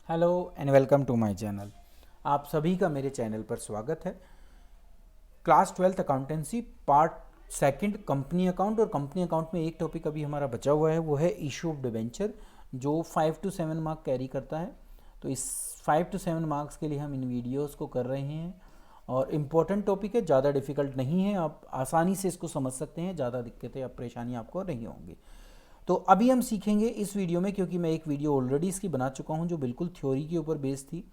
Hello and welcome to my channel. आप सभी का मेरे चैनल पर स्वागत है। Class 12th accountancy part second company account, और कंपनी अकाउंट में एक टॉपिक अभी हमारा बचा हुआ है, वो है इशू ऑफ डिबेंचर, जो 5 to 7 मार्क कैरी करता है। तो इस 5 to 7 मार्क्स के लिए हम इन वीडियोस को कर रहे हैं, और इम्पोर्टेंट टॉपिक है, ज़्यादा डिफिकल्ट नहीं है, आप आसानी से इसको समझ सकते हैं, ज़्यादा दिक्कतें या परेशानी आपको नहीं होंगी। तो अभी हम सीखेंगे इस वीडियो में, क्योंकि मैं एक वीडियो ऑलरेडी इसकी बना चुका हूँ जो बिल्कुल थ्योरी के ऊपर बेस्ड थी,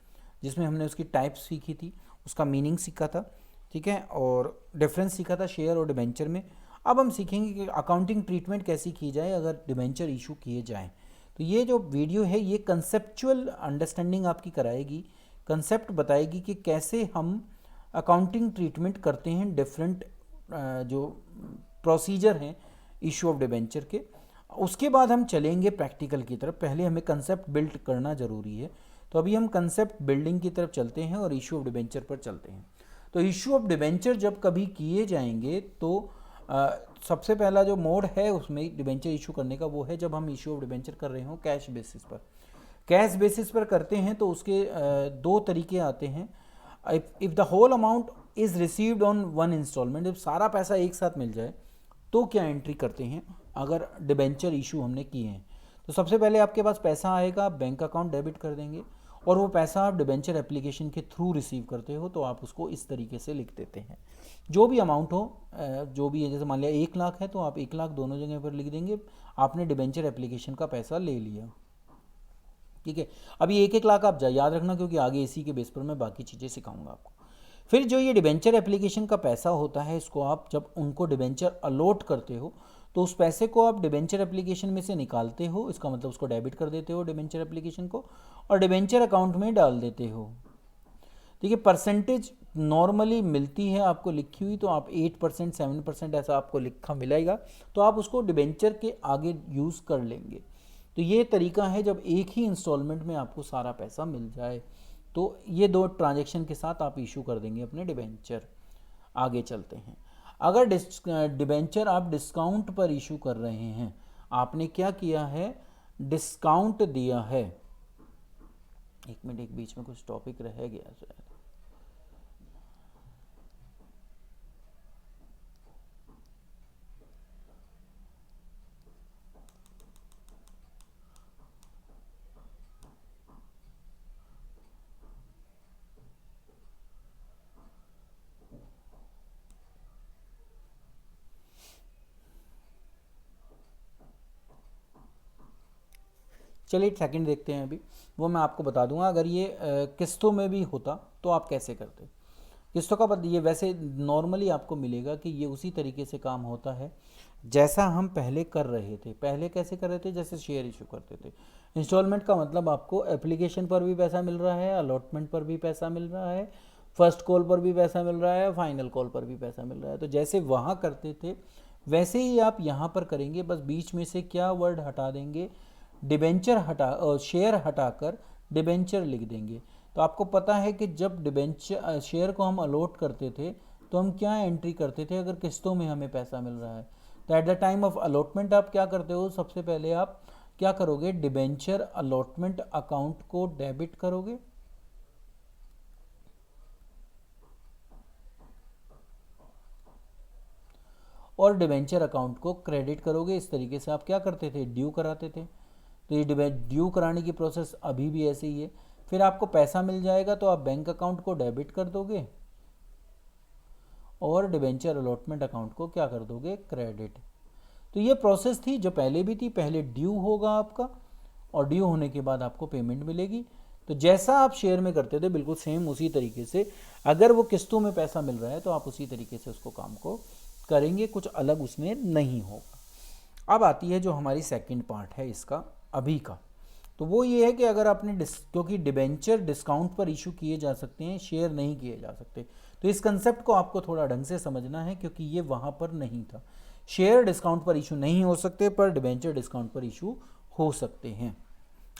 जिसमें हमने उसकी टाइप्स सीखी थी, उसका मीनिंग सीखा था, ठीक है, और डिफरेंस सीखा था शेयर और डिबेंचर में। अब हम सीखेंगे कि अकाउंटिंग ट्रीटमेंट कैसी की जाए अगर डिबेंचर इशू किए जाएँ। तो ये जो वीडियो है ये कंसेप्चुअल अंडरस्टैंडिंग आपकी कराएगी, कंसेप्ट बताएगी कि कैसे हम अकाउंटिंग ट्रीटमेंट करते हैं डिफरेंट जो प्रोसीजर हैं इशू ऑफ डिबेंचर के। उसके बाद हम चलेंगे प्रैक्टिकल की तरफ, पहले हमें कंसेप्ट बिल्ड करना ज़रूरी है। तो अभी हम कंसेप्ट बिल्डिंग की तरफ चलते हैं और इशू ऑफ डिबेंचर पर चलते हैं। तो इशू ऑफ डिबेंचर जब कभी किए जाएंगे तो सबसे पहला जो मोड है उसमें डिबेंचर इशू करने का, वो है जब हम इशू ऑफ डिबेंचर कर रहे हो कैश बेसिस पर। कैश बेसिस पर करते हैं तो उसके दो तरीके आते हैं। If the whole amount is received on one instalment, जब सारा पैसा एक साथ मिल जाए तो क्या एंट्री करते हैं अगर डिबेंचर इशू हमने किए हैं। तो सबसे पहले आपके पास पैसा आएगा, बैंक अकाउंट डेबिट कर देंगे, और वो पैसा आप डिबेंचर एप्लीकेशन के थ्रू रिसीव करते हो, तो आप उसको इस तरीके से लिख देते हैं। जो भी अमाउंट हो, जो भी है, जैसे मान लिया 1 लाख है तो आप 1 लाख दोनों जगह पर लिख देंगे, आपने डिबेंचर एप्लीकेशन का पैसा ले लिया, ठीक है। अभी 1-1 लाख आप याद रखना, क्योंकि आगे इसी के बेस पर मैं बाकी चीज़ें सिखाऊंगा आपको। फिर जो ये डिबेंचर एप्लीकेशन का पैसा होता है, इसको आप जब उनको डिबेंचर अलॉट करते हो तो उस पैसे को आप डिबेंचर एप्लीकेशन में से निकालते हो, इसका मतलब उसको डेबिट कर देते हो डिबेंचर एप्लीकेशन को, और डिबेंचर अकाउंट में डाल देते हो, ठीक है। परसेंटेज नॉर्मली मिलती है आपको लिखी हुई, तो आप 8% 7% ऐसा आपको लिखा मिलेगा, तो आप उसको डिबेंचर के आगे यूज़ कर लेंगे। तो ये तरीका है जब एक ही इंस्टॉलमेंट में आपको सारा पैसा मिल जाए, तो ये दो ट्रांजैक्शन के साथ आप इशू कर देंगे अपने डिबेंचर। आगे चलते हैं। अगर डिबेंचर आप डिस्काउंट पर इशू कर रहे हैं, आपने क्या किया है, डिस्काउंट दिया है। एक मिनट, एक बीच में कुछ टॉपिक रह गया शायद। चलिए एक सेकंड देखते हैं, अभी वो मैं आपको बता दूंगा। अगर ये किस्तों में भी होता तो आप कैसे करते। किस्तों का ये वैसे नॉर्मली आपको मिलेगा कि ये उसी तरीके से काम होता है जैसा हम पहले कर रहे थे। पहले कैसे कर रहे थे, जैसे शेयर इशू करते थे। इंस्टॉलमेंट का मतलब आपको एप्लीकेशन पर भी पैसा मिल रहा है, अलॉटमेंट पर भी पैसा मिल रहा है, फर्स्ट कॉल पर भी पैसा मिल रहा है, फाइनल कॉल पर भी पैसा मिल रहा है। तो जैसे वहाँ करते थे वैसे ही आप यहाँ पर करेंगे, बस बीच में से क्या वर्ड हटा देंगे, डिबेंचर हटा शेयर हटाकर डिबेंचर लिख देंगे। तो आपको पता है कि जब डिबेंचर शेयर को हम अलॉट करते थे तो हम क्या एंट्री करते थे अगर किस्तों में हमें पैसा मिल रहा है। तो at the time of allotment आप क्या करते हो, सबसे पहले आप क्या करोगे, डिबेंचर अलॉटमेंट अकाउंट को डेबिट करोगे, और डिबेंचर अकाउंट को क्रेडिट करोगे। इस तरीके से आप क्या करते थे, ड्यू कराते थे। तो ये ड्यू कराने की प्रोसेस अभी भी ऐसे ही है। फिर आपको पैसा मिल जाएगा तो आप बैंक अकाउंट को डेबिट कर दोगे, और डिबेंचर अलॉटमेंट अकाउंट को क्या कर दोगे, क्रेडिट। तो ये प्रोसेस थी जो पहले भी थी। पहले ड्यू होगा आपका, और ड्यू होने के बाद आपको पेमेंट मिलेगी। तो जैसा आप शेयर में करते थे बिल्कुल सेम उसी तरीके से, अगर वो किस्तों में पैसा मिल रहा है तो आप उसी तरीके से उसको काम को करेंगे, कुछ अलग उसमें नहीं होगा। अब आती है जो हमारी सेकंड पार्ट है इसका अभी का, तो वो ये है कि अगर आपने क्योंकि डिबेंचर डिस्काउंट पर इशू किए जा सकते हैं, शेयर नहीं किए जा सकते, तो इस कंसेप्ट को आपको थोड़ा ढंग से समझना है, क्योंकि ये वहाँ पर नहीं था। शेयर डिस्काउंट पर इशू नहीं हो सकते, पर डिबेंचर डिस्काउंट पर इशू हो सकते हैं।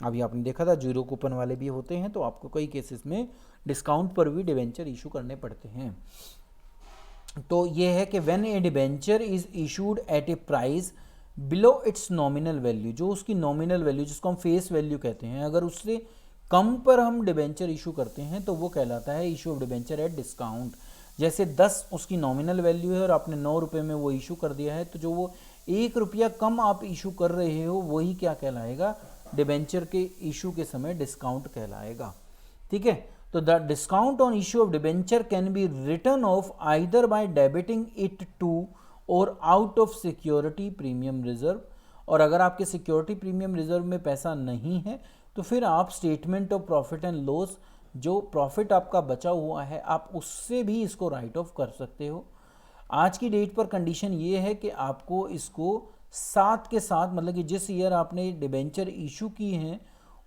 अभी आपने देखा था जीरो कूपन वाले भी होते हैं, तो आपको कई केसेस में डिस्काउंट पर भी डिबेंचर इशू करने पड़ते हैं। तो ये है कि when A debenture is issued at A price below it's nominal value, जो उसकी नॉमिनल वैल्यू जिसको हम फेस वैल्यू कहते हैं, अगर उससे कम पर हम डिबेंचर इशू करते हैं तो वो कहलाता है issue of debenture at discount. जैसे 10 उसकी नॉमिनल वैल्यू है और आपने 9 रुपये में वो इशू कर दिया है, तो जो वो 1 रुपया कम आप इशू कर रहे हो वही क्या कहलाएगा, डिबेंचर के इशू के समय डिस्काउंट कहलाएगा। ठीक है, तो the discount on issue of debenture can be written off either by debiting it to और out of security premium reserve, और अगर आपके सिक्योरिटी प्रीमियम रिजर्व में पैसा नहीं है तो फिर आप statement of profit and loss, जो प्रॉफिट आपका बचा हुआ है आप उससे भी इसको राइट ऑफ कर सकते हो। आज की डेट पर कंडीशन ये है कि आपको इसको साथ के साथ, मतलब कि जिस ईयर आपने डिबेंचर इशू की हैं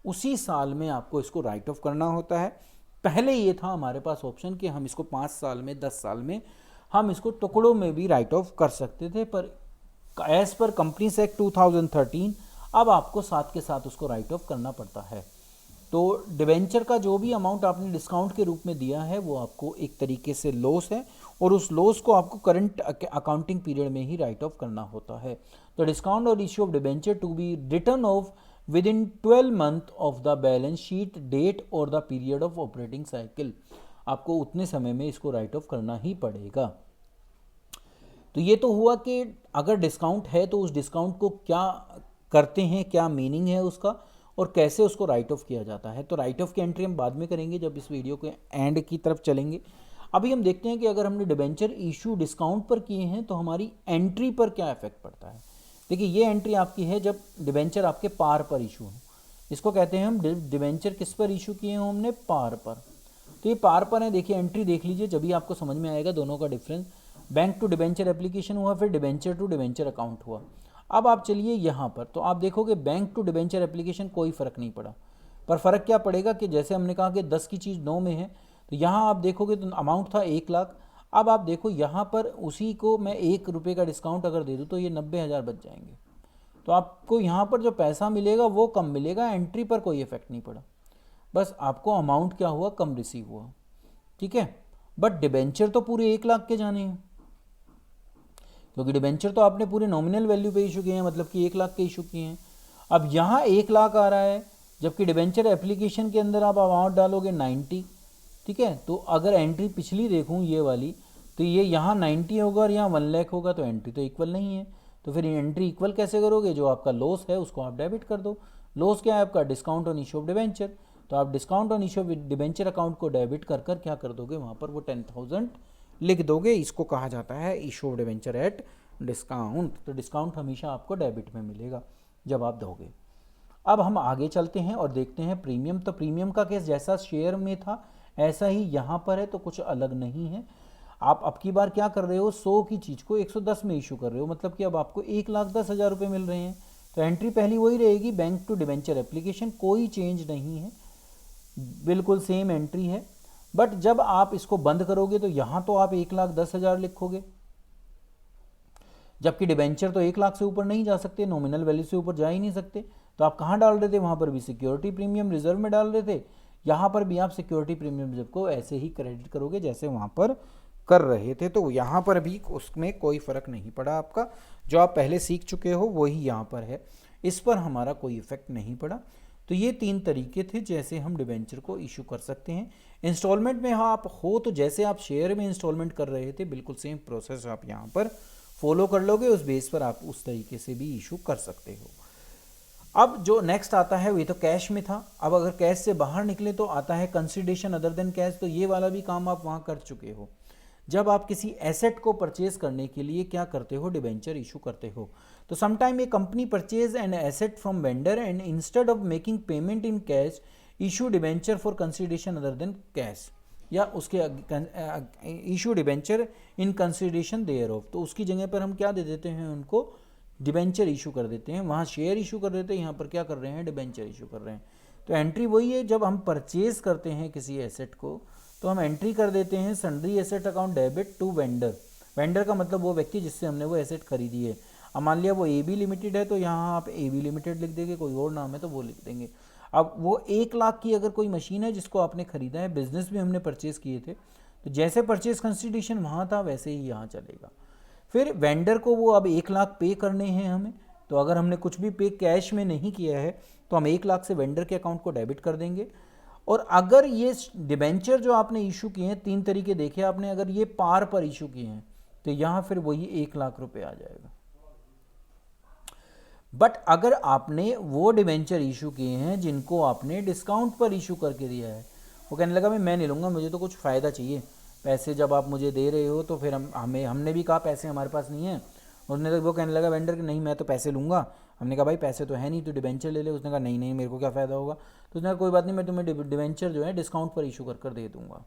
उसी साल में आपको इसको राइट ऑफ करना होता है। पहले ये था हमारे पास ऑप्शन कि हम इसको 5 साल में, 10 साल में हम इसको टुकड़ों में भी राइट ऑफ कर सकते थे, पर एज पर कंपनीज एक्ट 2013 अब आपको साथ के साथ उसको राइट ऑफ करना पड़ता है। तो डिबेंचर का जो भी अमाउंट आपने डिस्काउंट के रूप में दिया है वो आपको एक तरीके से लॉस है, और उस लॉस को आपको करंट अकाउंटिंग पीरियड में ही राइट ऑफ करना होता है। तो डिस्काउंट और issue of debenture to be written off within 12 month of the balance sheet date और the period of operating cycle, आपको उतने समय में इसको राइट ऑफ करना ही पड़ेगा। तो ये तो हुआ कि अगर डिस्काउंट है तो उस डिस्काउंट को क्या करते हैं, क्या मीनिंग है उसका, और कैसे उसको राइट ऑफ किया जाता है। तो राइट ऑफ की एंट्री हम बाद में करेंगे जब इस वीडियो के एंड की तरफ चलेंगे। अभी हम देखते हैं कि अगर हमने डिबेंचर इशू डिस्काउंट पर किए हैं तो हमारी एंट्री पर क्या इफेक्ट पड़ता है। देखिए, ये एंट्री आपकी है जब डिबेंचर आपके पार पर इशू हो, इसको कहते हैं हम डिबेंचर किस पर इशू किए हैं हमने, पार पर। तो ये पार पर है, देखिए एंट्री देख लीजिए, जब भी आपको समझ में आएगा दोनों का difference. Bank to debenture application हुआ, फिर डिबेंचर टू डिबेंचर अकाउंट हुआ। अब आप चलिए यहाँ पर, तो आप देखोगे बैंक टू डिबेंचर एप्लीकेशन कोई फ़र्क नहीं पड़ा, पर फ़र्क क्या पड़ेगा कि जैसे हमने कहा कि 10 की चीज़ 9 में है, तो यहाँ आप देखोगे तो अमाउंट था 1 लाख। अब आप देखो यहाँ पर उसी को मैं 1 रुपये का डिस्काउंट अगर दे दूँ तो ये 90,000 बच जाएंगे। तो आपको यहाँ पर जो पैसा मिलेगा वो कम मिलेगा, एंट्री पर कोई इफेक्ट नहीं पड़ा, बस आपको अमाउंट क्या हुआ, कम रिसीव हुआ। ठीक है, बट डिबेंचर तो पूरे 1 लाख के जाने हैं, क्योंकि डिबेंचर तो आपने पूरे नॉमिनल वैल्यू पे इशू किए हैं, मतलब कि 1 लाख के इशू किए हैं। अब यहाँ 1 लाख आ रहा है, जबकि डिबेंचर एप्लीकेशन के अंदर आप अमाउंट डालोगे 90। ठीक है, तो अगर एंट्री पिछली देखूँ ये वाली, तो ये यहाँ 90 होगा और यहाँ 1 लाख होगा, तो एंट्री तो इक्वल नहीं है। तो फिर एंट्री इक्वल कैसे करोगे, जो आपका लॉस है उसको आप डेबिट कर दो। लॉस क्या है आपका, discount on issue of debenture, तो आप discount on issue of debenture account को डेबिट कर कर क्या कर दोगे, वहाँ पर वो 10,000 लिख दोगे। इसको कहा जाता है issue of debenture at discount. तो डिस्काउंट हमेशा आपको डेबिट में मिलेगा जब आप दोगे। अब हम आगे चलते हैं और देखते हैं प्रीमियम। तो प्रीमियम का केस जैसा शेयर में था ऐसा ही यहाँ पर है, तो कुछ अलग नहीं है। आप अब की बार क्या कर रहे हो, 100 की चीज़ को 110 में इशू कर रहे हो, मतलब कि अब आपको 1,10,000 रुपये मिल रहे हैं। तो एंट्री पहली वही रहेगी, बैंक टू डिबेंचर एप्लीकेशन, कोई चेंज नहीं है, बिल्कुल सेम एंट्री है। बट जब आप इसको बंद करोगे तो यहाँ तो आप 1,10,000 लिखोगे, जबकि डिबेंचर तो 1 लाख से ऊपर नहीं जा सकते, नॉमिनल वैल्यू से ऊपर जा ही नहीं सकते। तो आप कहाँ डाल रहे थे, वहाँ पर भी सिक्योरिटी प्रीमियम रिजर्व में डाल रहे थे, यहाँ पर भी आप सिक्योरिटी प्रीमियम रिजर्व को ऐसे ही क्रेडिट करोगे जैसे वहाँ पर कर रहे थे। तो यहाँ पर भी उसमें कोई फ़र्क नहीं पड़ा, आपका जो आप पहले सीख चुके हो वही यहाँ पर है, इस पर हमारा कोई इफेक्ट नहीं पड़ा। तो ये 3 तरीके थे जैसे हम डिबेंचर को इशू कर सकते हैं। इंस्टॉलमेंट में हाँ आप हो तो जैसे आप शेयर में इंस्टॉलमेंट कर रहे थे बिल्कुल सेम प्रोसेस आप यहाँ पर फॉलो कर लोगे, उस बेस पर आप उस तरीके से भी इशू कर सकते हो। अब जो नेक्स्ट आता है वो तो कैश में था। अब अगर कैश से बाहर निकले तो आता है कंसिडरेशन अदर देन कैश। तो ये वाला भी काम आप वहाँ कर चुके हो, जब आप किसी एसेट को परचेज करने के लिए क्या करते हो, डिबेंचर इशू करते हो। तो sometime a company purchase an asset from vendor and instead of making payment in cash issue debenture for consideration other than cash, या उसके issue debenture in consideration thereof. तो उसकी जगह पर हम क्या दे देते हैं, उनको डिबेंचर इशू कर देते हैं। वहाँ शेयर इशू कर देते हैं, यहाँ पर क्या कर रहे हैं, डिबेंचर इशू कर रहे हैं। तो एंट्री वही है, जब हम परचेज करते हैं किसी एसेट को तो हम एंट्री कर देते हैं sundry asset account debit to vendor. Vendor का मतलब वो व्यक्ति जिससे हमने वो एसेट खरीदी है। अब मान लिया वो AB लिमिटेड है तो यहाँ आप AB लिमिटेड लिख देंगे, कोई और नाम है तो वो लिख देंगे। अब वो 1 लाख की अगर कोई मशीन है जिसको आपने खरीदा है, बिजनेस में हमने परचेज़ किए थे, तो जैसे परचेज कंसिडरेशन वहाँ था वैसे ही यहाँ चलेगा। फिर वेंडर को वो अब 1 लाख पे करने हैं हमें, तो अगर हमने कुछ भी पे कैश में नहीं किया है तो हम 1 लाख से वेंडर के अकाउंट को डेबिट कर देंगे। और अगर ये डिबेंचर जो आपने इशू किए हैं, 3 तरीके देखे आपने, अगर ये पार पर इशू किए हैं तो यहाँ फिर वही 1 लाख रुपए आ जाएगा। बट अगर आपने वो डिबेंचर इशू किए हैं जिनको आपने डिस्काउंट पर इशू करके दिया है, वो कहने लगा मैं नहीं लूँगा, मुझे तो कुछ फ़ायदा चाहिए, पैसे जब आप मुझे दे रहे हो तो फिर हमने भी कहा पैसे हमारे पास नहीं है। वो कहने लगा वेंडर कि नहीं मैं तो पैसे लूँगा। हमने कहा भाई पैसे तो है नहीं, तो डिबेंचर ले ले। उसने कहा नहीं मेरे को क्या फ़ायदा होगा। तो उसने कहा कोई बात नहीं, मैं तुम्हें डिबेंचर जो है डिस्काउंट पर इशू कर दे दूँगा।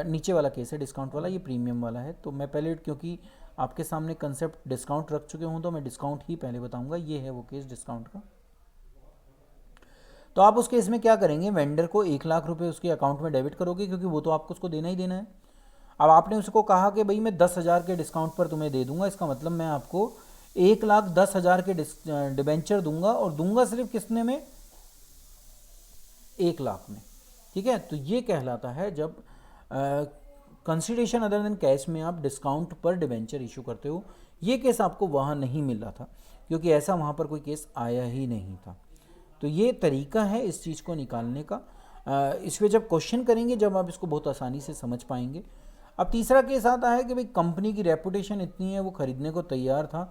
नीचे वाला केस है डिस्काउंट वाला, ये प्रीमियम वाला है। तो मैं पहले, क्योंकि आपके सामने कंसेप्ट डिस्काउंट रख चुके हूँ, तो मैं डिस्काउंट ही पहले बताऊंगा। ये है वो केस डिस्काउंट का। तो आप उस केस में क्या करेंगे, वेंडर को 1 लाख रुपए उसके अकाउंट में डेबिट करोगे, क्योंकि वो तो आपको उसको देना ही देना है। अब आपने उसको कहा कि भाई मैं 10,000 के डिस्काउंट पर तुम्हें दे दूंगा, इसका मतलब मैं आपको 1,10,000 के डिबेंचर दूंगा, और दूंगा सिर्फ कितने में, 1 लाख में। ठीक है, तो ये कहलाता है जब कंसिडरेशन अदर देन कैश में आप डिस्काउंट पर डिबेंचर इशू करते हो। ये केस आपको वहाँ नहीं मिल रहा था, क्योंकि ऐसा वहाँ पर कोई केस आया ही नहीं था। तो ये तरीका है इस चीज़ को निकालने का। इसमें जब क्वेश्चन करेंगे, जब आप इसको बहुत आसानी से समझ पाएंगे। अब तीसरा केस आता है कि भाई कंपनी की रेपुटेशन इतनी है, वो खरीदने को तैयार था,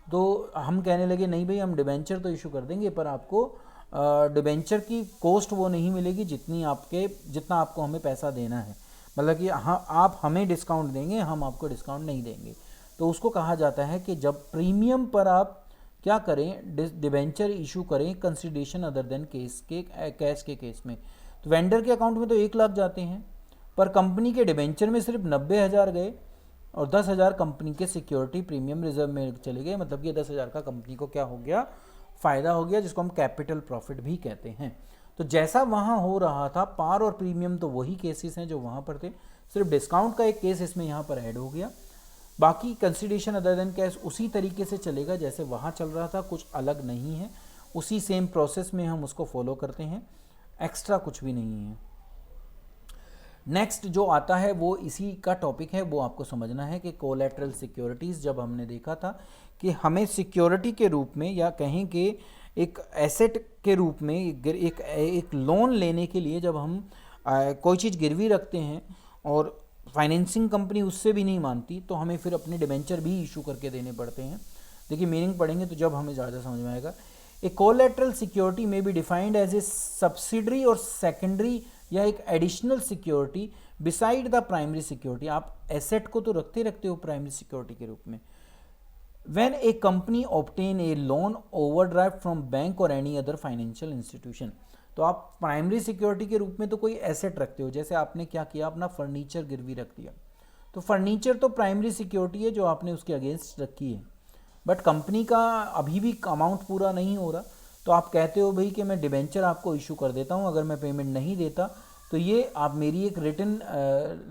तो हम कहने लगे नहीं भाई हम डिबेंचर तो इशू कर देंगे, पर आपको डिबेंचर की कॉस्ट वो नहीं मिलेगी जितना आपको हमें पैसा देना है। मतलब कि हाँ आप हमें डिस्काउंट देंगे, हम आपको डिस्काउंट नहीं देंगे। तो उसको कहा जाता है कि जब प्रीमियम पर आप क्या करें, डिबेंचर इशू करें कंसिडरेशन अदर देन कैश के केस में। तो वेंडर के अकाउंट में तो 1 लाख जाते हैं, पर कंपनी के डिबेंचर में सिर्फ 90,000 गए, और 10,000 कंपनी के सिक्योरिटी प्रीमियम रिजर्व में चले गए। मतलब कि 10,000 का कंपनी को क्या हो गया, फ़ायदा हो गया, जिसको हम कैपिटल प्रॉफिट भी कहते हैं। तो जैसा वहाँ हो रहा था, पार और प्रीमियम तो वही केसेस हैं जो वहाँ पर थे, सिर्फ डिस्काउंट का एक केस इसमें यहाँ पर ऐड हो गया। बाकी कंसिडरेशन अदर देन कैश उसी तरीके से चलेगा जैसे वहाँ चल रहा था, कुछ अलग नहीं है, उसी सेम प्रोसेस में हम उसको फॉलो करते हैं, एक्स्ट्रा कुछ भी नहीं है। नेक्स्ट जो आता है वो इसी का टॉपिक है, वो आपको समझना है कि कोलैटरल सिक्योरिटीज़। जब हमने देखा था कि हमें सिक्योरिटी के रूप में, या कहें कि एक एसेट के रूप में, एक लोन लेने के लिए जब हम कोई चीज़ गिरवी रखते हैं और फाइनेंसिंग कंपनी उससे भी नहीं मानती, तो हमें फिर अपने डिबेंचर भी इशू करके देने पड़ते हैं। देखिए मीनिंग पढ़ेंगे तो जब हमें ज़्यादा समझ में आएगा। A collateral security may be defined as a subsidiary और सेकेंडरी, या एक additional security beside the primary security. आप एसेट को तो रखते हो प्राइमरी सिक्योरिटी के रूप में। When a company obtain a loan overdraft from bank और एनी अदर फाइनेंशियल इंस्टीट्यूशन, तो आप प्राइमरी सिक्योरिटी के रूप में तो कोई एसेट रखते हो। जैसे आपने क्या किया, अपना फर्नीचर गिरवी रख दिया, तो फर्नीचर तो प्राइमरी सिक्योरिटी है जो आपने उसके अगेंस्ट रखी है। बट कंपनी का अभी भी अमाउंट पूरा नहीं हो रहा, तो आप कहते हो भाई कि मैं डिबेंचर आपको इशू कर देता हूँ, अगर मैं पेमेंट नहीं देता तो ये आप मेरी एक रिटन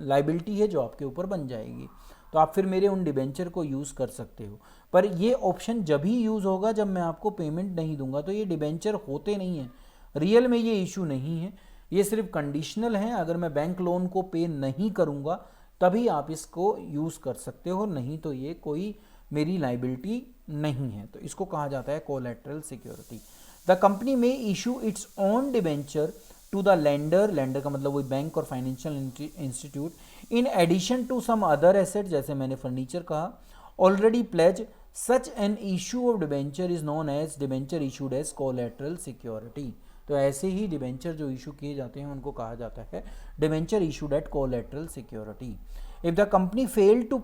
लाइबिलिटी है जो आपके ऊपर बन जाएगी, तो आप फिर मेरे उन डिबेंचर को यूज़ कर सकते हो। पर ये ऑप्शन जब ही यूज़ होगा जब मैं आपको पेमेंट नहीं दूंगा। तो ये डिबेंचर होते नहीं हैं, रियल में ये इशू नहीं है, ये सिर्फ कंडीशनल है। अगर मैं बैंक लोन को पे नहीं करूँगा तभी आप इसको यूज़ कर सकते हो, नहीं तो ये कोई मेरी लाइबिलिटी नहीं है। तो इसको कहा जाता है collateral security. The company may issue its own debenture to the lender, lender का मतलब वही बैंक और financial institute, in addition to some other asset, जैसे मैंने फर्नीचर कहा, already pledge. Such an issue of debenture is known as debenture issued as collateral security. तो ऐसे ही debenture जो इशू किए जाते हैं उनको कहा जाता है debenture issued at collateral security. If the company failed to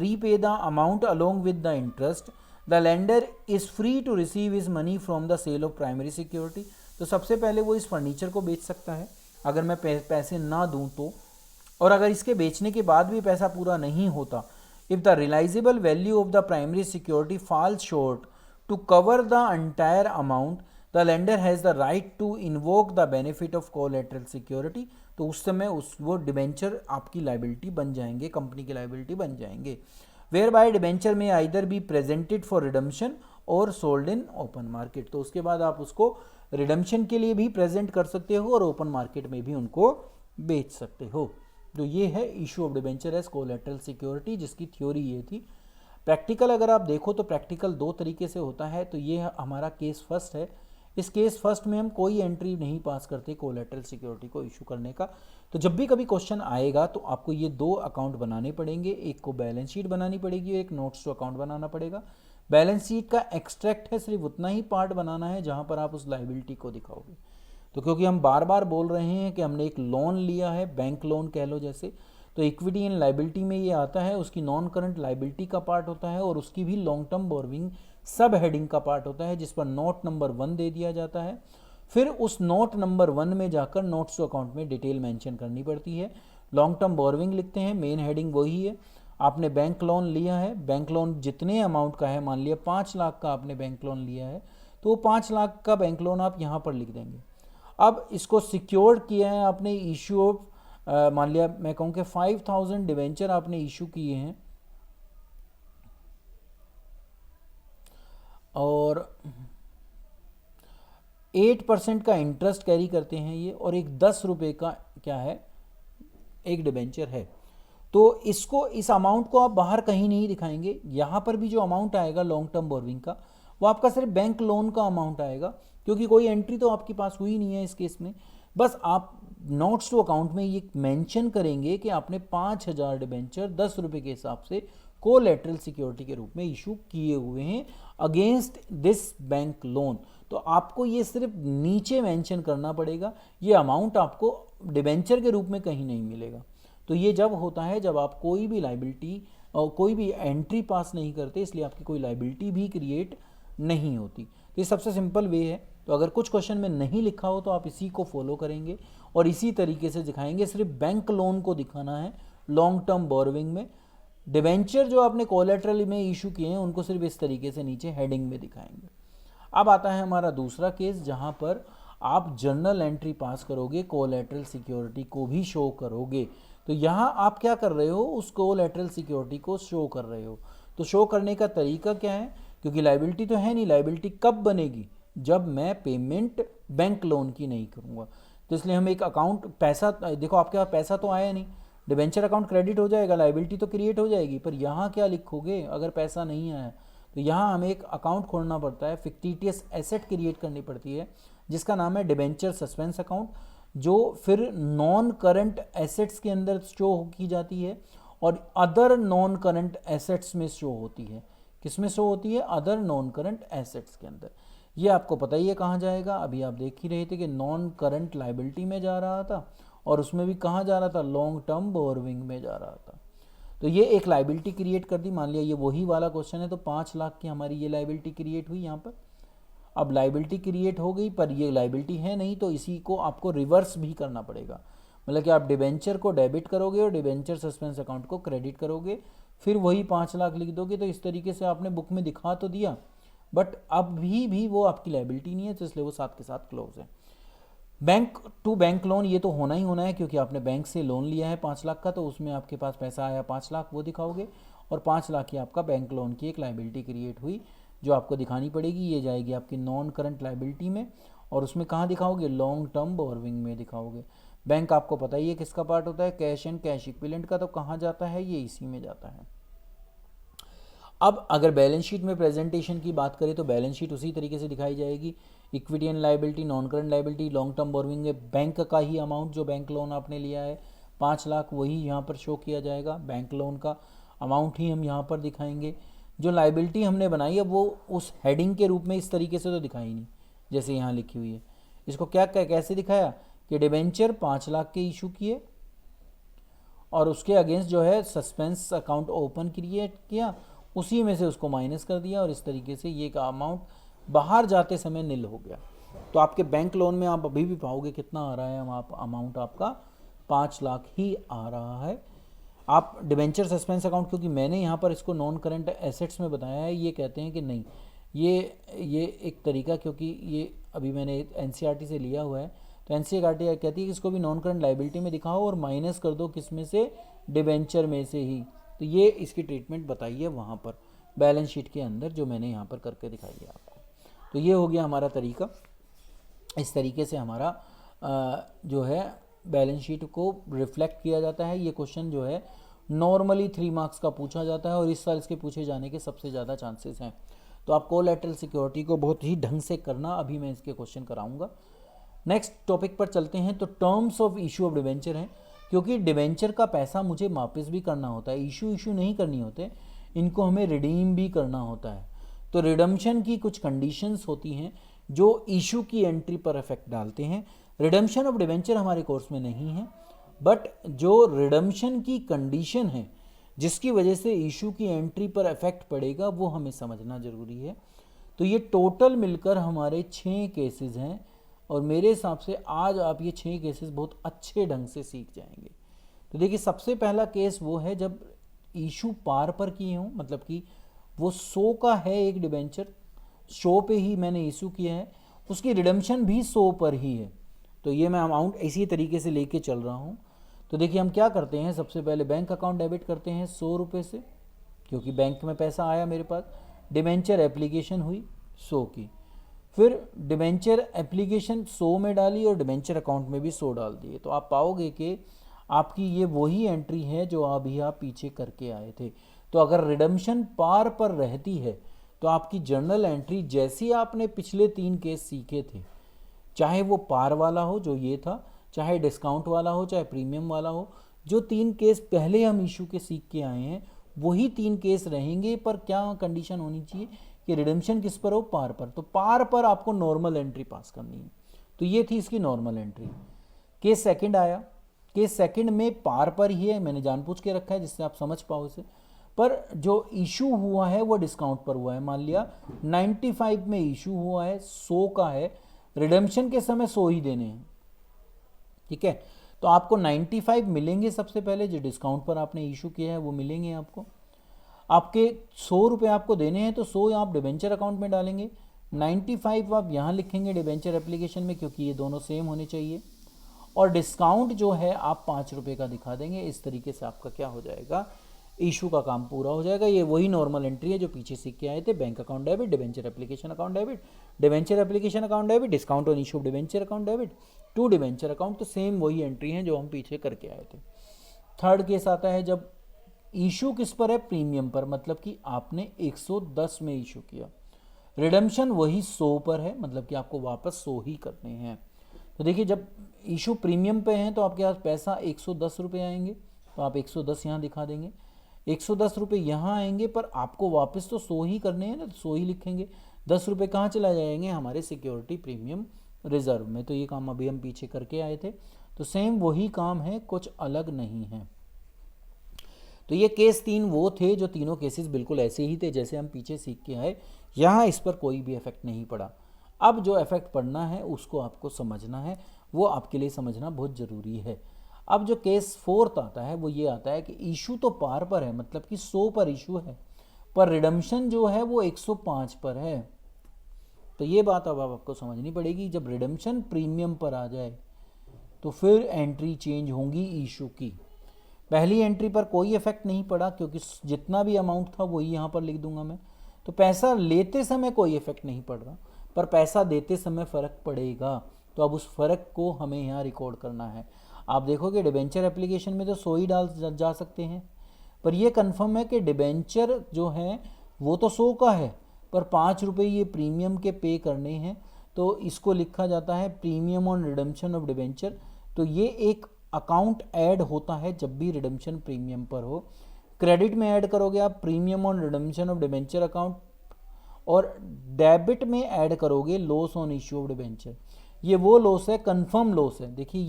repay the amount along with the interest, the lender is free to receive his money from the sale of primary security. तो सबसे पहले वो इस furniture को बेच सकता है अगर मैं पैसे ना दूं तो, और अगर इसके बेचने के बाद भी पैसा पूरा नहीं होता, if the realizable value of the primary security falls short to cover the entire amount, the lender has the right to invoke the benefit of collateral security. तो उस समय वो डिबेंचर आपकी लाइबिलिटी बन जाएंगे, कंपनी की लाइबिलिटी बन जाएंगे। वेयर बाय डिबेंचर में either be presented for redemption और सोल्ड इन ओपन मार्केट। तो उसके बाद आप उसको रिडम्पशन के लिए भी प्रेजेंट कर सकते हो और ओपन मार्केट में भी उनको बेच सकते हो। तो ये है issue of debenture as collateral security, जिसकी थ्योरी ये थी। प्रैक्टिकल अगर आप देखो तो प्रैक्टिकल 2 तरीके से होता है। तो ये हमारा केस फर्स्ट है। इस केस फर्स्ट में हम कोई एंट्री नहीं पास करते कोलैटरल सिक्योरिटी को इशू करने का। तो जब भी कभी क्वेश्चन आएगा तो आपको ये दो अकाउंट बनाने पड़ेंगे, एक को बैलेंस शीट बनानी पड़ेगी, एक नोट्स टू अकाउंट बनाना पड़ेगा। बैलेंस शीट का एक्सट्रैक्ट है, सिर्फ उतना ही पार्ट बनाना है जहां पर आप उस लाइबिलिटी को दिखाओगे। तो क्योंकि हम बार बार बोल रहे हैं कि हमने एक लोन लिया है, बैंक लोन कह लो जैसे, तो इक्विटी एंड लाइबिलिटी में ये आता है, उसकी नॉन करंट लाइबिलिटी का पार्ट होता है और उसकी भी लॉन्ग टर्म बोरविंग सब हेडिंग का पार्ट होता है, जिस पर नोट नंबर 1 दे दिया जाता है। फिर उस नोट नंबर 1 में जाकर नोट्स टू अकाउंट में डिटेल मेंशन करनी पड़ती है। लॉन्ग टर्म बोरविंग लिखते हैं, मेन हेडिंग वही है। आपने बैंक लोन लिया है, बैंक लोन जितने अमाउंट का है, मान लिया 5 लाख का आपने बैंक लोन लिया है, तो वो 5 लाख का बैंक लोन आप यहाँ पर लिख देंगे। अब इसको सिक्योर्ड किया है आपने, इशू ऑफ मान लिया मैं कहूँ कि 5000 डिवेंचर आपने इशू किए हैं और 8% का इंटरेस्ट कैरी करते हैं ये, और एक 10 रुपये का क्या है, एक डिबेंचर है। तो इसको, इस अमाउंट को आप बाहर कहीं नहीं दिखाएंगे। यहाँ पर भी जो अमाउंट आएगा लॉन्ग टर्म बोरविंग का, वो आपका सिर्फ बैंक लोन का अमाउंट आएगा, क्योंकि कोई एंट्री तो आपके पास हुई नहीं है इस केस में। बस आप नोट्स टू अकाउंट में ये मेंशन करेंगे कि आपने 5000 डिबेंचर 10 रुपये के हिसाब से कोलैटरल सिक्योरिटी के रूप में इशू किए हुए हैं अगेंस्ट दिस बैंक लोन। तो आपको ये सिर्फ नीचे मेंशन करना पड़ेगा, ये अमाउंट आपको डिबेंचर के रूप में कहीं नहीं मिलेगा। तो ये जब होता है जब आप कोई भी लाइबिलिटी और कोई भी एंट्री पास नहीं करते, इसलिए आपकी कोई लाइबिलिटी भी क्रिएट नहीं होती। तो ये सबसे सिंपल वे है। तो अगर कुछ क्वेश्चन में नहीं लिखा हो तो आप इसी को फॉलो करेंगे और इसी तरीके से दिखाएंगे। सिर्फ बैंक लोन को दिखाना है लॉन्ग टर्म बोरविंग में। डिबेंचर जो आपने कोलैटरल में इशू किए हैं उनको सिर्फ इस तरीके से नीचे हेडिंग में दिखाएंगे। अब आता है हमारा दूसरा केस, जहां पर आप जर्नल एंट्री पास करोगे, कोलैटरल सिक्योरिटी को भी शो करोगे। तो यहाँ आप क्या कर रहे हो, उस कोलैटरल सिक्योरिटी को शो कर रहे हो। तो शो करने का तरीका क्या है, क्योंकि लाइबिलिटी तो है नहीं, लाइबिलिटी कब बनेगी, जब मैं पेमेंट बैंक लोन की नहीं करूँगा। तो इसलिए हम एक अकाउंट, पैसा देखो आपके पास पैसा तो आया नहीं, डिबेंचर अकाउंट क्रेडिट हो जाएगा, लाइबिलिटी तो क्रिएट हो जाएगी, पर यहाँ क्या लिखोगे अगर पैसा नहीं आया। तो यहाँ हमें एक अकाउंट खोलना पड़ता है, फिक्टिटियस एसेट क्रिएट करनी पड़ती है जिसका नाम है डिबेंचर सस्पेंस अकाउंट, जो फिर नॉन करंट एसेट्स के अंदर शो की जाती है और अदर नॉन करंट एसेट्स में शो होती है। किस में शो होती है, अदर नॉन करंट एसेट्स के अंदर। ये आपको पता ही है कहाँ जाएगा, अभी आप देख ही रहे थे कि नॉन करंट लाइबिलिटी में जा रहा था और उसमें भी कहाँ जा रहा था, लॉन्ग टर्म बोरविंग में जा रहा था। तो ये एक लाइबिलिटी क्रिएट कर दी। मान लिया ये वही वाला क्वेश्चन है, तो 5 लाख की हमारी ये लाइबिलिटी क्रिएट हुई यहाँ पर। अब लाइबिलिटी क्रिएट हो गई, पर ये लाइबिलिटी है नहीं, तो इसी को आपको रिवर्स भी करना पड़ेगा। मतलब कि आप डिबेंचर को डेबिट करोगे और डिबेंचर सस्पेंस अकाउंट को क्रेडिट करोगे, फिर वही 5 लाख लिख दोगे। तो इस तरीके से आपने बुक में दिखा तो दिया, बट अभी भी वो आपकी लाइबिलिटी नहीं है, तो इसलिए वो साथ के साथ क्लोज है। बैंक टू बैंक लोन ये तो होना ही होना है, क्योंकि आपने बैंक से लोन लिया है 5 लाख का, तो उसमें आपके पास पैसा आया 5 लाख, वो दिखाओगे, और 5 लाख की आपका बैंक लोन की एक लाइबिलिटी क्रिएट हुई जो आपको दिखानी पड़ेगी। ये जाएगी आपकी नॉन करंट लाइबिलिटी में, और उसमें कहाँ दिखाओगे, लॉन्ग टर्म बोरविंग में दिखाओगे। बैंक आपको पता ही है किसका पार्ट होता है, कैश एंड कैश इक्विवेलेंट का, तो कहाँ जाता है, ये इसी में जाता है। अब अगर बैलेंस शीट में प्रेजेंटेशन की बात करें तो बैलेंस शीट उसी तरीके से दिखाई जाएगी। Equity and liability, non current liability, long term borrowing है, बैंक का ही अमाउंट जो बैंक लोन आपने लिया है 5 लाख, वही यहाँ पर शो किया जाएगा। बैंक लोन का अमाउंट ही हम यहाँ पर दिखाएंगे। जो लाइबिलिटी हमने बनाई है वो उस हेडिंग के रूप में इस तरीके से तो दिखाई नहीं जैसे यहाँ लिखी हुई है। इसको क्या कैसे दिखाया कि डिबेंचर 5 लाख के इशू किए और उसके अगेंस्ट जो है सस्पेंस अकाउंट ओपन क्रिएट किया, उसी में से उसको माइनस कर दिया, और इस तरीके से ये का अमाउंट बाहर जाते समय नील हो गया। तो आपके बैंक लोन में आप अभी भी पाओगे कितना आ रहा है, अमाउंट आपका 5 लाख ही आ रहा है। आप डिबेंचर सस्पेंस अकाउंट, क्योंकि मैंने यहाँ पर इसको नॉन करंट एसेट्स में बताया है, ये कहते हैं कि नहीं, ये एक तरीका, क्योंकि ये अभी मैंने एनसीईआरटी से लिया हुआ है, तो एनसीईआरटी कहती है कि इसको भी नॉन करंट लाइबिलिटी में दिखाओ और माइनस कर दो किस में से, डिबेंचर में से ही। तो ये इसकी ट्रीटमेंट बताइए वहाँ पर बैलेंस शीट के अंदर, जो मैंने यहाँ पर करके दिखाई है आपको। तो ये हो गया हमारा तरीका। इस तरीके से हमारा जो है बैलेंस शीट को रिफ्लेक्ट किया जाता है। ये क्वेश्चन जो है नॉर्मली 3 मार्क्स का पूछा जाता है और इस साल इसके पूछे जाने के सबसे ज़्यादा चांसेस हैं। तो आप कोलैटरल सिक्योरिटी को बहुत ही ढंग से करना, अभी मैं इसके क्वेश्चन कराऊंगा। नेक्स्ट टॉपिक पर चलते हैं। तो terms of issue of debenture हैं, क्योंकि डिवेंचर का पैसा मुझे वापस भी करना होता है, इशू नहीं करनी होते, इनको हमें रिडीम भी करना होता है। तो रिडम्पशन की कुछ कंडीशंस होती हैं जो इशू की एंट्री पर इफेक्ट डालते हैं। रिडम्पशन ऑफ डिवेंचर हमारे कोर्स में नहीं है, बट जो रिडम्पशन की कंडीशन है जिसकी वजह से इशू की एंट्री पर इफेक्ट पड़ेगा वो हमें समझना ज़रूरी है। तो ये टोटल मिलकर हमारे 6 केसेस हैं, और मेरे हिसाब से आज आप ये 6 केसेस बहुत अच्छे ढंग से सीख जाएंगे। तो देखिए, सबसे पहला केस वो है जब इशू पार पर किए हों, मतलब कि वो 100 का है एक डिबेंचर, 100 पे ही मैंने इशू किया है, उसकी रिडम्पशन भी 100 पर ही है। तो ये मैं अमाउंट इसी तरीके से लेके चल रहा हूँ। तो देखिए हम क्या करते हैं, सबसे पहले बैंक अकाउंट डेबिट करते हैं 100 रुपये से, क्योंकि बैंक में पैसा आया मेरे पास। डिबेंचर एप्लीकेशन हुई 100 की, फिर डिबेंचर एप्लीकेशन 100 में डाली और डिबेंचर अकाउंट में भी 100 डाल दिए। तो आप पाओगे कि आपकी ये वही एंट्री है जो अभी आप पीछे करके आए थे। तो अगर रिडम्पशन पार पर रहती है तो आपकी जर्नल एंट्री जैसी आपने पिछले 3 केस सीखे थे, चाहे वो पार वाला हो जो ये था, चाहे डिस्काउंट वाला हो, चाहे प्रीमियम वाला हो, जो 3 केस पहले हम इशू के सीख के आए हैं वही 3 केस रहेंगे। पर क्या कंडीशन होनी चाहिए कि रिडम्पशन किस पर हो, पार पर। तो पार पर आपको नॉर्मल एंट्री पास करनी है। तो ये थी इसकी नॉर्मल एंट्री। केस सेकंड आया, केस सेकंड में पार पर ही है, मैंने जानबूझ के रखा है जिससे आप समझ पाओ इसे। पर जो इशू हुआ है वो डिस्काउंट पर हुआ है। मान लिया 95 में इशू हुआ है, 100 का है, रिडम्पशन के समय 100 ही देने हैं, ठीक है। तो आपको 95 मिलेंगे सबसे पहले, जो डिस्काउंट पर आपने इशू किया है वो मिलेंगे आपको। आपके 100 रुपये आपको देने हैं, तो 100 आप डिबेंचर अकाउंट में डालेंगे, 95 आप यहाँ लिखेंगे डिबेंचर एप्लीकेशन में, क्योंकि ये दोनों सेम होने चाहिए। और डिस्काउंट जो है आप 5 रुपये का दिखा देंगे। इस तरीके से आपका क्या हो जाएगा, इशू का काम पूरा हो जाएगा। ये वही नॉर्मल एंट्री है जो पीछे सीख के आए थे। Bank account debit, debenture application account debit, debenture application account debit, discount on issue debenture account debit to debenture account. तो सेम वही एंट्री है जो हम पीछे करके आए थे। थर्ड केस आता है जब इशू किस पर है, प्रीमियम पर, मतलब कि आपने 110 में इशू किया, रिडम्पशन वही 100 पर है, मतलब कि आपको वापस 100 ही करने हैं। तो देखिए, जब इशू प्रीमियम पे हैं तो आपके पास पैसा 110 रुपये आएंगे, तो आप 110 यहाँ दिखा देंगे, 110 रुपये यहाँ आएंगे, पर आपको वापस तो 100 ही करने हैं ना, तो 100 ही लिखेंगे। 10 रुपये कहाँ चला जाएंगे, हमारे सिक्योरिटी प्रीमियम रिजर्व में। तो ये काम अभी हम पीछे करके आए थे। तो सेम वही काम है, कुछ अलग नहीं है। तो ये केस 3 वो थे जो तीनों केसेस बिल्कुल ऐसे ही थे जैसे हम पीछे सीख के आए। यहाँ इस पर कोई भी इफेक्ट नहीं पड़ा। अब जो इफेक्ट पड़ना है उसको आपको समझना है, वो आपके लिए समझना बहुत ज़रूरी है। अब जो केस 4 आता है वो ये आता है कि इशू तो पार पर है, मतलब कि 100 पर इशू है, पर रिडम्पशन जो है वो 105 पर है। तो ये बात अब आपको समझनी पड़ेगी। जब रिडम्पशन प्रीमियम पर आ जाए तो फिर एंट्री चेंज होंगी इशू की। पहली एंट्री पर कोई इफेक्ट नहीं पड़ा, क्योंकि जितना भी अमाउंट था वही यहाँ पर लिख दूंगा मैं। तो पैसा लेते समय कोई इफेक्ट नहीं पड़ रहा, पर पैसा देते समय फ़र्क पड़ेगा। तो अब उस फ़र्क को हमें यहाँ रिकॉर्ड करना है। आप देखोगे डिबेंचर एप्लीकेशन में तो 100 ही डाल जा सकते हैं, पर यह कन्फर्म है कि डिबेंचर जो है वो तो 100 का है, पर 5 रुपये ये प्रीमियम के पे करने हैं। तो इसको लिखा जाता है premium on redemption of debenture. तो ये एक अकाउंट ऐड होता है जब भी रिडम्पशन प्रीमियम पर हो। क्रेडिट में ऐड करोगे आप premium on redemption of debenture account, और डेबिट में ऐड करोगे loss on issue of debenture. ये वो लॉस है, कंफर्म लॉस है। देखिए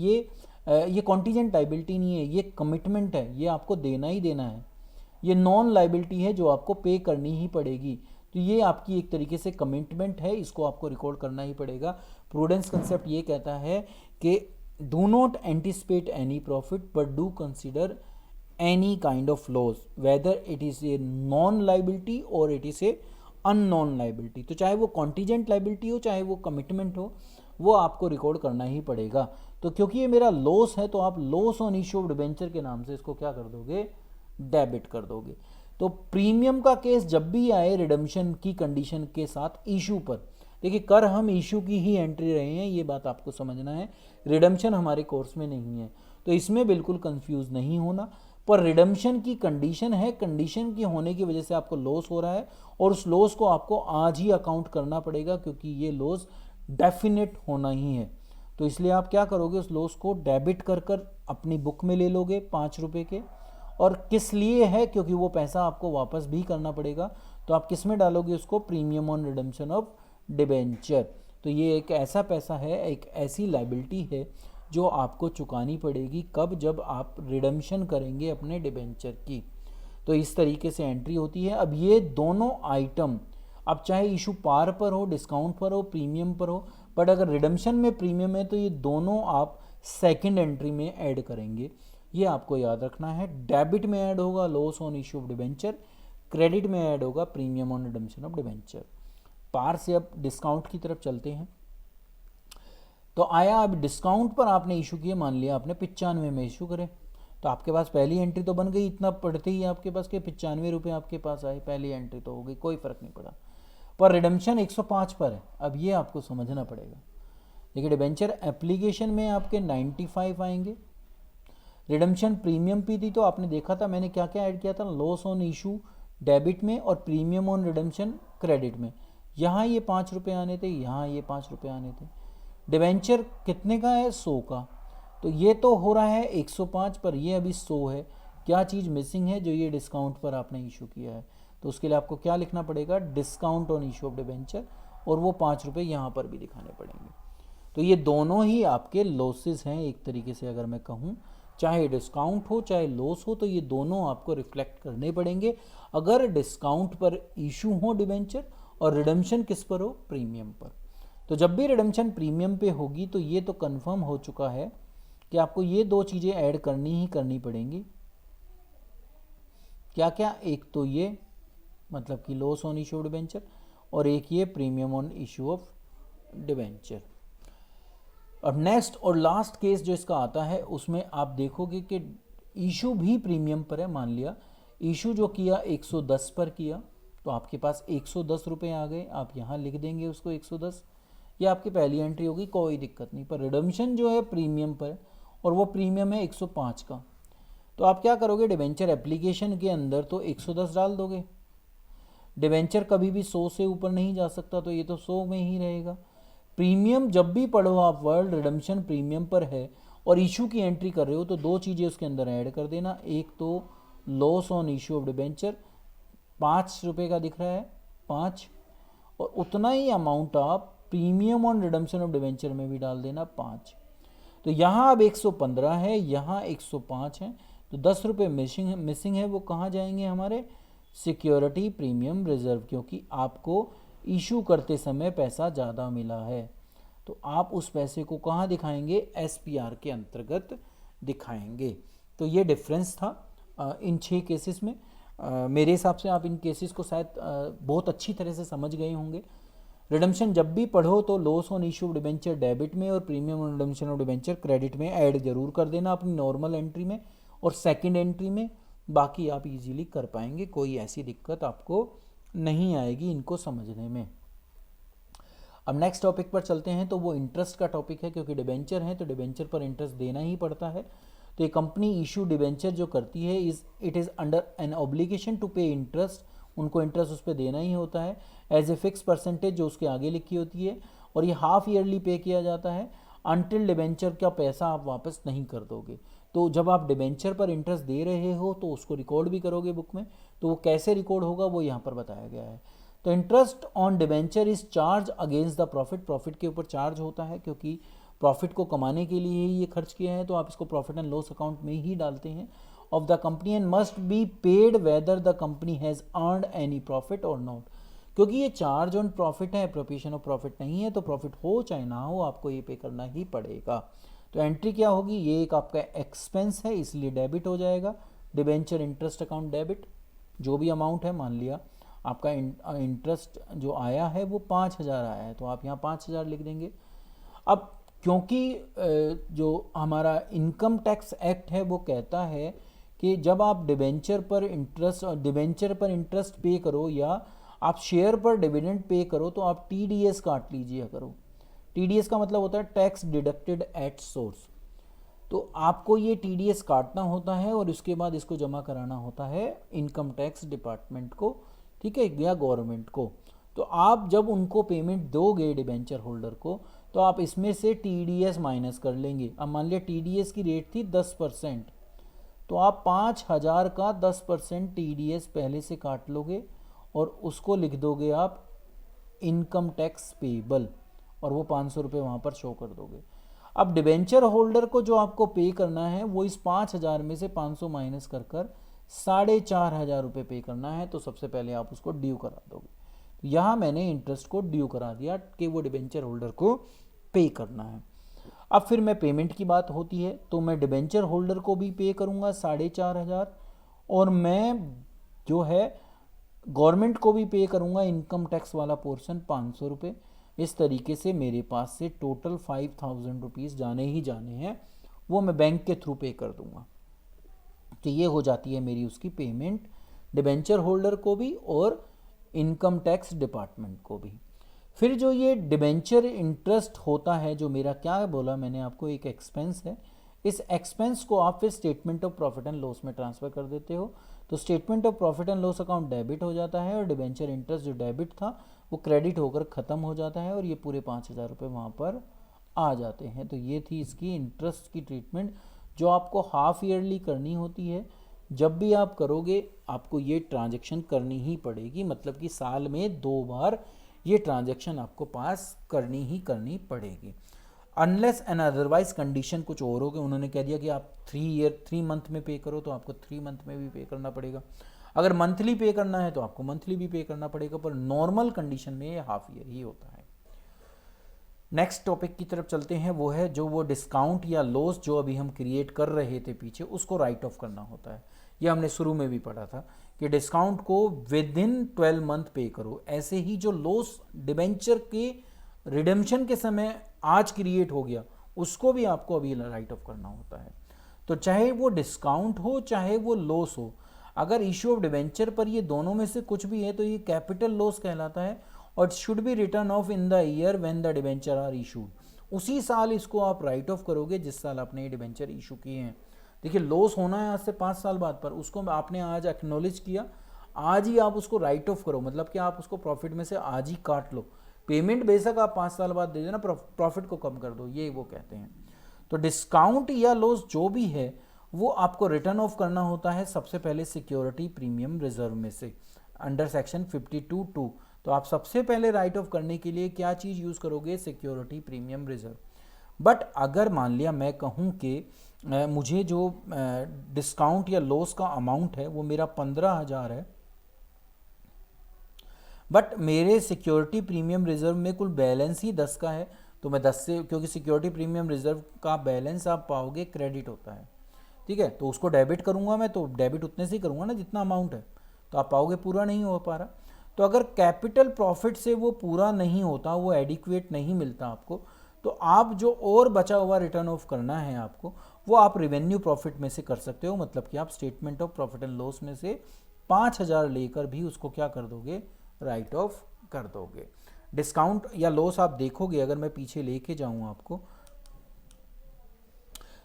ये कॉन्टीजेंट लाइबिलिटी नहीं है, ये कमिटमेंट है, ये आपको देना ही देना है। ये नॉन लाइबिलिटी है जो आपको पे करनी ही पड़ेगी। तो ये आपकी एक तरीके से कमिटमेंट है, इसको आपको रिकॉर्ड करना ही पड़ेगा। प्रूडेंस कंसेप्ट ये कहता है कि do not anticipate any profit but do consider any kind of loss whether it is a non liability or it is a unknown liability। तो चाहे वो contingent liability हो चाहे वो commitment हो, वो आपको रिकॉर्ड करना ही पड़ेगा। तो क्योंकि ये मेरा लॉस है तो आप loss on issue of debenture के नाम से इसको क्या कर दोगे, डेबिट कर दोगे। तो प्रीमियम का केस जब भी आए रिडम्पशन की कंडीशन के साथ इशू पर, देखिए कर हम इशू की ही एंट्री रहे हैं, ये बात आपको समझना है। रिडम्पशन हमारे कोर्स में नहीं है, तो इसमें बिल्कुल कंफ्यूज नहीं होना। पर रिडम्पशन की कंडीशन है, कंडीशन की होने की वजह से आपको लॉस हो रहा है और उस लॉस को आपको आज ही अकाउंट करना पड़ेगा, क्योंकि ये लॉस डेफिनेट होना ही है। तो इसलिए आप क्या करोगे, उस लॉस को डेबिट कर कर अपनी बुक में ले लोगे 5 रुपये के। और किस लिए है, क्योंकि वो पैसा आपको वापस भी करना पड़ेगा, तो आप किस में डालोगे उसको, premium on redemption of debenture. तो ये एक ऐसा पैसा है, एक ऐसी लाइबिलिटी है जो आपको चुकानी पड़ेगी, कब, जब आप रिडम्पशन करेंगे अपने डिबेंचर की। तो इस तरीके से एंट्री होती है। अब ये दोनों आइटम, अब चाहे इशू पार पर हो, डिस्काउंट पर हो, प्रीमियम पर हो, बट अगर रिडम्पशन में प्रीमियम है तो ये दोनों आप सेकंड एंट्री में ऐड करेंगे, ये आपको याद रखना है। डेबिट में ऐड होगा loss on issue of debenture, credit में ऐड होगा premium on redemption of debenture. पार से अब डिस्काउंट की तरफ चलते हैं। तो आया, अब डिस्काउंट पर आपने इशू किए, मान लिया आपने 95 में इशू करे, तो आपके पास पहली एंट्री तो बन गई, इतना पड़ते ही आपके पास के 95 रुपये आपके पास आए, पहली एंट्री तो हो गई, कोई फर्क नहीं पड़ा। पर रिडम्पशन 105 पर है, अब ये आपको समझना पड़ेगा। देखिए डिबेंचर एप्लीकेशन में आपके 95 आएंगे, रिडम्पशन प्रीमियम पे थी तो आपने देखा था मैंने क्या क्या ऐड किया था, लॉस ऑन इशू डेबिट में और प्रीमियम ऑन रिडम्पशन क्रेडिट में। यहाँ ये 5 रुपये आने थे, यहाँ ये 5 रुपये आने थे। डिबेंचर कितने का है, 100 का, तो ये तो हो रहा है 105 पर, ये अभी 100 है। क्या चीज़ मिसिंग है, जो ये डिस्काउंट पर आपने इशू किया है, तो उसके लिए आपको क्या लिखना पड़ेगा, discount on issue of debenture, और वो 5 रुपये यहाँ पर भी दिखाने पड़ेंगे। तो ये दोनों ही आपके लॉसेस हैं एक तरीके से, अगर मैं कहूँ, चाहे डिस्काउंट हो चाहे लॉस हो, तो ये दोनों आपको रिफ्लेक्ट करने पड़ेंगे अगर डिस्काउंट पर इशू हो डिबेंचर और रिडम्पशन किस पर हो, प्रीमियम पर। तो जब भी रिडम्पशन प्रीमियम पे होगी तो ये तो कंफर्म हो चुका है कि आपको ये दो चीज़ें ऐड करनी ही करनी पड़ेंगी। क्या क्या, एक तो ये मतलब कि loss on issue of debenture, और एक ये premium on issue of debenture. अब नेक्स्ट और लास्ट केस जो इसका आता है, उसमें आप देखोगे कि इशू भी प्रीमियम पर है। मान लिया इशू जो किया 110 पर किया, तो आपके पास 110 रुपये आ गए, आप यहाँ लिख देंगे उसको 110, ये आपकी पहली एंट्री होगी, कोई दिक्कत नहीं। पर रिडम्पशन जो है प्रीमियम पर, और वो प्रीमियम है 105 का, तो आप क्या करोगे, डिबेंचर एप्लीकेशन के अंदर तो 110 डाल दोगे। डिबेंचर कभी भी 100 से ऊपर नहीं जा सकता, तो ये तो 100 में ही रहेगा। प्रीमियम जब भी पढ़ो आप वर्ड, रिडम्पशन प्रीमियम पर है और इशू की एंट्री कर रहे हो, तो दो चीज़ें उसके अंदर ऐड कर देना। एक तो loss on issue of debenture 5 रुपये का दिख रहा है, 5, और उतना ही अमाउंट आप premium on redemption of debenture में भी डाल देना 5। तो यहाँ अब 115 है, यहाँ 105 है, तो 10 रुपये मिसिंग है। वो कहाँ जाएंगे, हमारे सिक्योरिटी प्रीमियम रिजर्व, क्योंकि आपको इशू करते समय पैसा ज़्यादा मिला है, तो आप उस पैसे को कहाँ दिखाएंगे, एसपीआर के अंतर्गत दिखाएंगे। तो ये डिफरेंस था इन 6 केसेस में। मेरे हिसाब से आप इन केसेस को शायद बहुत अच्छी तरह से समझ गए होंगे। रिडम्पशन जब भी पढ़ो तो loss on issue of debenture debit में और premium on redemption of debenture credit में ऐड जरूर कर देना अपनी नॉर्मल एंट्री में और सेकंड एंट्री में। बाकी आप इजीली कर पाएंगे, कोई ऐसी दिक्कत आपको नहीं आएगी इनको समझने में। अब नेक्स्ट टॉपिक पर चलते हैं, तो वो इंटरेस्ट का टॉपिक है, क्योंकि डिबेंचर है तो डिबेंचर पर इंटरेस्ट देना ही पड़ता है। तो ये कंपनी इशू डिबेंचर जो करती है, it is under an obligation to pay interest, उनको इंटरेस्ट उस पर देना ही होता है एज ए फिक्स परसेंटेज जो उसके आगे लिखी होती है, और ये हाफ ईयरली पे किया जाता है अनटिल डिबेंचर का पैसा आप वापस नहीं कर दोगे। तो जब आप डिबेंचर पर इंटरेस्ट दे रहे हो तो उसको रिकॉर्ड भी करोगे बुक में, तो वो कैसे रिकॉर्ड होगा वो यहाँ पर बताया गया है। तो interest on debenture is charge against the profit, profit के ऊपर चार्ज होता है, क्योंकि प्रॉफिट को कमाने के लिए ही ये खर्च किया है, तो आप इसको प्रॉफिट एंड लॉस अकाउंट में ही डालते हैं of the company and must be paid whether the company has earned any profit और नॉट। क्योंकि ये चार्ज ऑन प्रॉफिट है, प्रोपिशन ऑफ प्रॉफिट नहीं है, तो प्रॉफिट हो चाहे ना हो आपको ये पे करना ही पड़ेगा। तो एंट्री क्या होगी, ये एक आपका एक्सपेंस है इसलिए डेबिट हो जाएगा, डिबेंचर इंटरेस्ट अकाउंट डेबिट। जो भी अमाउंट है, मान लिया आपका इंटरेस्ट जो आया है वो 5,000 आया है, तो आप यहाँ 5,000 लिख देंगे। अब क्योंकि जो हमारा इनकम टैक्स एक्ट है वो कहता है कि जब आप डिबेंचर पर इंटरेस्ट पे करो या आप शेयर पर डिविडेंड पे करो, तो आप टीडीएस काट लीजिए करो। टीडीएस का मतलब होता है टैक्स डिडक्टेड एट सोर्स। तो आपको ये टीडीएस काटना होता है और उसके बाद इसको जमा कराना होता है इनकम टैक्स डिपार्टमेंट को, ठीक है, या गवर्नमेंट को। तो आप जब उनको पेमेंट दोगे डिबेंचर होल्डर को, तो आप इसमें से टीडीएस माइनस कर लेंगे। अब मान लिया टीडीएस की रेट थी 10%, तो आप 5,000 का 10% टीडीएस पहले से काट लोगे और उसको लिख दोगे आप इनकम टैक्स पेबल, और वो 500 रुपये वहाँ पर शो कर दोगे। अब डिबेंचर होल्डर को जो आपको पे करना है वो इस 5,000 में से 500 माइनस कर 4,500 रुपये पे करना है। तो सबसे पहले आप उसको ड्यू करा दोगे। तो यहाँ मैंने इंटरेस्ट को ड्यू करा दिया कि वो डिबेंचर होल्डर को पे करना है। अब फिर मैं पेमेंट की बात होती है तो मैं डिबेंचर होल्डर को भी पे करूँगा 4,500, और मैं जो है गवर्नमेंट को भी पे करूँगा इनकम टैक्स वाला पोर्शन 500 रुपये। इस तरीके से मेरे पास से टोटल 5,000 रुपीज़ जाने ही जाने हैं, वो मैं बैंक के थ्रू पे कर दूँगा। तो ये हो जाती है मेरी उसकी पेमेंट डिबेंचर होल्डर को भी और इनकम टैक्स डिपार्टमेंट को भी। फिर जो ये डिबेंचर इंटरेस्ट होता है, जो मेरा क्या बोला मैंने आपको, एक एक्सपेंस है। इस एक्सपेंस को आप फिर statement of profit and loss में ट्रांसफ़र कर देते हो। तो statement of profit and loss account debit हो जाता है और डिबेंचर इंटरेस्ट जो डेबिट था वो क्रेडिट होकर ख़त्म हो जाता है, और ये पूरे 5,000 रुपये वहाँ पर आ जाते हैं। तो ये थी इसकी इंटरेस्ट की ट्रीटमेंट, जो आपको हाफ ईयरली करनी होती है। जब भी आप करोगे आपको ये ट्रांजैक्शन करनी ही पड़ेगी, मतलब कि साल में 2 बार ये ट्रांजैक्शन आपको पास करनी ही करनी पड़ेगी। अनलेस एंड अदरवाइज कंडीशन कुछ और हो गए, उन्होंने कह दिया कि आप 3 मंथ में पे करो, तो आपको 3 मंथ में भी पे करना पड़ेगा। अगर मंथली पे करना है तो आपको मंथली भी पे करना पड़ेगा, पर नॉर्मल कंडीशन में ये हाफ ईयर ही होता है। नेक्स्ट टॉपिक की तरफ चलते हैं, वो है जो वो डिस्काउंट या लॉस जो अभी हम क्रिएट कर रहे थे पीछे, उसको राइट ऑफ करना होता है। ये हमने शुरू में भी पढ़ा था कि डिस्काउंट को विद इन 12 मंथ पे करो। ऐसे ही जो लॉस डिबेंचर के रिडेम्पशन के समय आज क्रिएट हो गया, उसको भी आपको अभी राइट ऑफ करना होता है। तो चाहे वो डिस्काउंट हो चाहे वो लॉस हो, अगर इशू ऑफ डिबेंचर पर ये दोनों में से कुछ भी है तो ये कैपिटल लॉस कहलाता है, और should be written off in the year when the debenture are issued. उसी साल इसको आप राइट ऑफ करोगे जिस साल आपने ये डिबेंचर इशू किए हैं। देखिए लॉस होना है आज से 5 साल बाद, पर उसको आपने आज एक्नॉलेज किया, आज ही आप उसको राइट ऑफ करो, मतलब कि आप उसको प्रॉफिट में से आज ही काट लो। पेमेंट बेशक आप 5 साल बाद दे देना, प्रॉफिट को कम कर दो, ये वो कहते हैं। तो डिस्काउंट या लॉस जो भी है वो आपको रिटर्न ऑफ करना होता है सबसे पहले सिक्योरिटी प्रीमियम रिजर्व में से, अंडर सेक्शन 52(2). तो आप सबसे पहले राइट ऑफ करने के लिए क्या चीज़ यूज़ करोगे? Security premium reserve. बट अगर मान लिया मैं कहूँ कि मुझे जो डिस्काउंट या लॉस का अमाउंट है वो मेरा 15,000 है, बट मेरे सिक्योरिटी प्रीमियम रिजर्व में कुल बैलेंस ही 10 का है, तो मैं 10 से, क्योंकि सिक्योरिटी प्रीमियम रिजर्व का बैलेंस आप पाओगे क्रेडिट होता है, ठीक है, तो उसको डेबिट करूँगा मैं, तो डेबिट उतने से ही करूँगा ना जितना अमाउंट है, तो आप पाओगे पूरा नहीं हो पा रहा। तो अगर कैपिटल प्रॉफिट से वो पूरा नहीं होता, वो एडिक्वेट नहीं मिलता आपको, तो आप जो और बचा हुआ रिटर्न ऑफ करना है आपको, वो आप रेवेन्यू प्रॉफिट में से कर सकते हो। मतलब कि आप statement of profit and loss में से 5,000 लेकर भी उसको क्या कर दोगे? राइट ऑफ कर दोगे। डिस्काउंट या लॉस आप देखोगे, अगर मैं पीछे लेके जाऊँ आपको,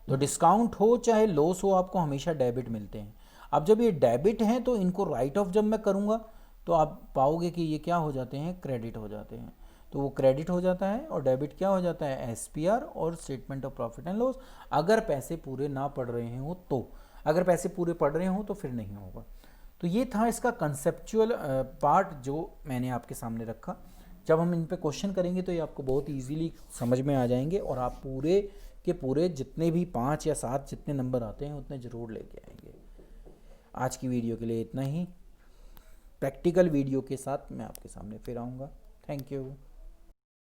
तो डिस्काउंट हो चाहे लॉस हो आपको हमेशा डेबिट मिलते हैं। अब जब ये डेबिट हैं तो इनको राइट ऑफ जब मैं करूँगा तो आप पाओगे कि ये क्या हो जाते हैं? क्रेडिट हो जाते हैं। तो वो क्रेडिट हो जाता है और डेबिट क्या हो जाता है? एसपीआर और statement of profit and loss, अगर पैसे पूरे ना पड़ रहे हो तो। अगर पैसे पूरे पड़ रहे हो तो फिर नहीं होगा। तो ये था इसका कंसेप्चुअल पार्ट जो मैंने आपके सामने रखा। जब हम इन पे क्वेश्चन करेंगे तो ये आपको बहुत इजीली समझ में आ जाएंगे और आप पूरे के पूरे जितने भी 5 या 7 जितने नंबर आते हैं उतने ज़रूर लेके आएंगे। आज की वीडियो के लिए इतना ही। प्रैक्टिकल वीडियो के साथ मैं आपके सामने फिर आऊँगा। Thank you.